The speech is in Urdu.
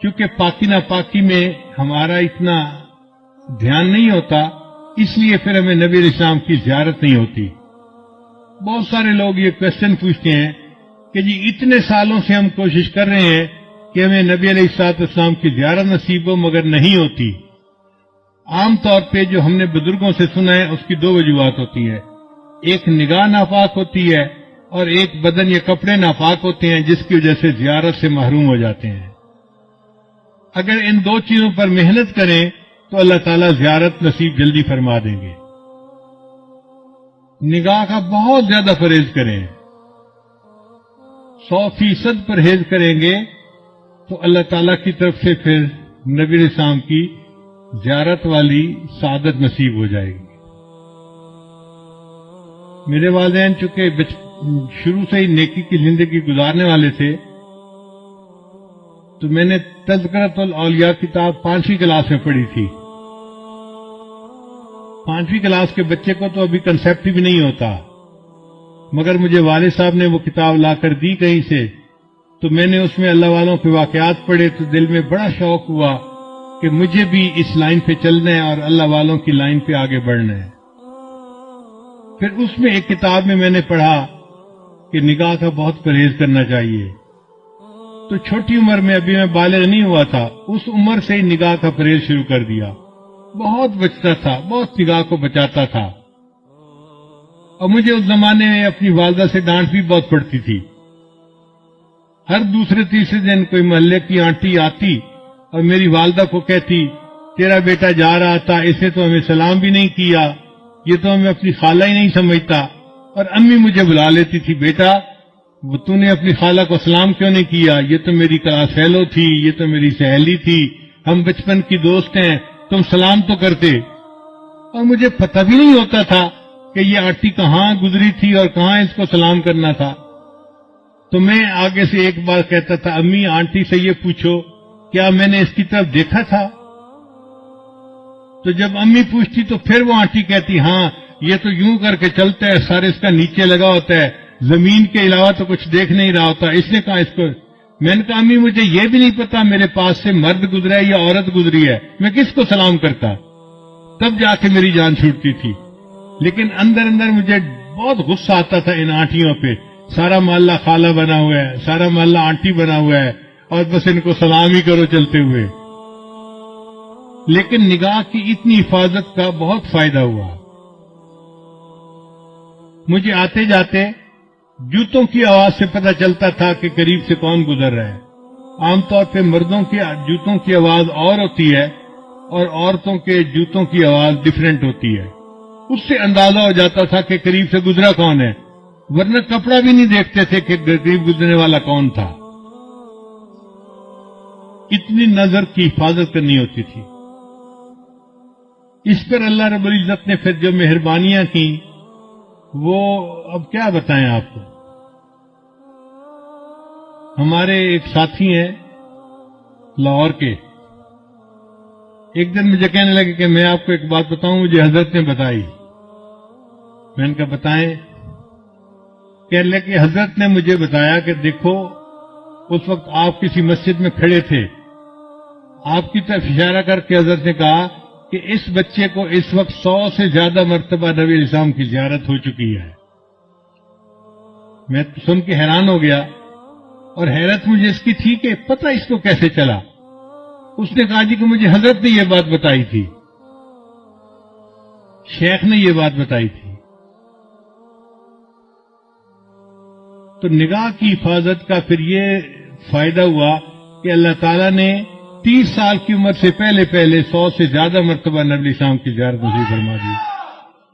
چونکہ پاکی ناپاکی میں ہمارا اتنا دھیان نہیں ہوتا، اس لیے پھر ہمیں نبی علیہ السلام کی زیارت نہیں ہوتی۔ بہت سارے لوگ یہ کوشچن پوچھتے ہیں کہ جی اتنے سالوں سے ہم کوشش کر رہے ہیں کہ ہمیں نبی علیہ السلام کی زیارت نصیب ہو، مگر نہیں ہوتی۔ عام طور پہ جو ہم نے بزرگوں سے سنا ہے اس کی دو وجوہات ہوتی ہیں، ایک نگاہ ناپاک ہوتی ہے اور ایک بدن یا کپڑے ناپاک ہوتے ہیں، جس کی وجہ سے زیارت سے محروم ہو جاتے ہیں۔ اگر ان دو چیزوں پر محنت کریں تو اللہ تعالیٰ زیارت نصیب جلدی فرما دیں گے۔ نگاہ کا بہت زیادہ پرہیز کریں، 100% پرہیز کریں گے تو اللہ تعالیٰ کی طرف سے پھر نبی علیہ السلام کی زیارت والی سعادت نصیب ہو جائے گی۔ میرے والدین چونکہ شروع سے ہی نیکی کی زندگی گزارنے والے تھے، تو میں نے تذکرۃ الاولیاء کتاب 5ویں کلاس میں پڑھی تھی۔ 5ویں کلاس کے بچے کو تو ابھی کنسیپٹ بھی نہیں ہوتا، مگر مجھے والد صاحب نے وہ کتاب لا کر دی کہیں سے، تو میں نے اس میں اللہ والوں کے واقعات پڑھے تو دل میں بڑا شوق ہوا کہ مجھے بھی اس لائن پہ چلنا ہے اور اللہ والوں کی لائن پہ آگے بڑھنا ہے۔ پھر اس میں ایک کتاب میں نے پڑھا کہ نگاہ کا بہت پرہیز کرنا چاہیے، تو چھوٹی عمر میں، ابھی میں بالغ نہیں ہوا تھا، اس عمر سے ہی نگاہ کا پرہیز شروع کر دیا۔ بہت بچتا تھا، بہت نگاہ کو بچاتا تھا، اور مجھے اس زمانے میں اپنی والدہ سے ڈانٹ بھی بہت پڑتی تھی۔ ہر دوسرے تیسرے دن کوئی محلے کی آنٹی آتی اور میری والدہ کو کہتی، تیرا بیٹا جا رہا تھا، اس نے تو ہمیں سلام بھی نہیں کیا، یہ تو ہمیں اپنی خالہ ہی نہیں سمجھتا۔ اور امی مجھے بلا لیتی تھی، بیٹا وہ تو نے اپنی خالہ کو سلام کیوں نہیں کیا، یہ تو میری کلاس فیلو تھی، یہ تو میری سہیلی تھی، ہم بچپن کی دوست ہیں، تم سلام تو کرتے۔ اور مجھے پتہ بھی نہیں ہوتا تھا کہ یہ آنٹی کہاں گزری تھی اور کہاں اس کو سلام کرنا تھا۔ تو میں آگے سے ایک بار کہتا تھا، امی آنٹی سے یہ پوچھو کیا میں نے اس کی طرف دیکھا تھا؟ تو جب امی پوچھتی تو پھر وہ آنٹی کہتی، ہاں یہ تو یوں کر کے چلتا ہے، سر اس کا نیچے لگا ہوتا ہے، زمین کے علاوہ تو کچھ دیکھ نہیں رہا ہوتا، اس نے کہا اس کو۔ میں نے کہا امی مجھے یہ بھی نہیں پتا میرے پاس سے مرد گزرا ہے یا عورت گزری ہے، میں کس کو سلام کرتا؟ تب جا کے میری جان چھوٹتی تھی۔ لیکن اندر اندر مجھے بہت غصہ آتا تھا ان آنٹیوں پہ، سارا محلہ خالہ بنا ہوا ہے، سارا محلہ آنٹی بنا ہوا ہے، اور بس ان کو سلام ہی کرو چلتے ہوئے۔ لیکن نگاہ کی اتنی حفاظت کا بہت فائدہ ہوا۔ مجھے آتے جاتے جوتوں کی آواز سے پتہ چلتا تھا کہ قریب سے کون گزر رہا ہے۔ عام طور پہ مردوں کے جوتوں کی آواز اور ہوتی ہے اور عورتوں کے جوتوں کی آواز ڈیفرنٹ ہوتی ہے، اس سے اندازہ ہو جاتا تھا کہ قریب سے گزرا کون ہے، ورنہ کپڑا بھی نہیں دیکھتے تھے کہ قریب گزرنے والا کون تھا۔ اتنی نظر کی حفاظت کرنی ہوتی تھی۔ اس پر اللہ رب العزت نے پھر جو مہربانیاں کی وہ اب کیا بتائیں آپ کو۔ ہمارے ایک ساتھی ہیں لاہور کے، ایک دن مجھے کہنے لگے کہ میں آپ کو ایک بات بتاؤں، مجھے حضرت نے بتائی۔ میں نے کہا بتائیں۔ کہنے لگے کہ حضرت نے مجھے بتایا کہ دیکھو اس وقت آپ کسی مسجد میں کھڑے تھے، آپ کی طرف اشارہ کر کے حضرت نے کہا کہ اس بچے کو اس وقت 100 سے زیادہ مرتبہ نبی علیہ السلام کی زیارت ہو چکی ہے۔ میں سن کے حیران ہو گیا، اور حیرت مجھے اس کی تھی کہ پتہ اس کو کیسے چلا۔ اس نے کہا جی کہ مجھے حضرت نے یہ بات بتائی تھی، شیخ نے یہ بات بتائی تھی۔ تو نگاہ کی حفاظت کا پھر یہ فائدہ ہوا کہ اللہ تعالیٰ نے 30 سال کی عمر سے پہلے 100 سے زیادہ مرتبہ نبی السلام کی زیارت نصیب فرما دی۔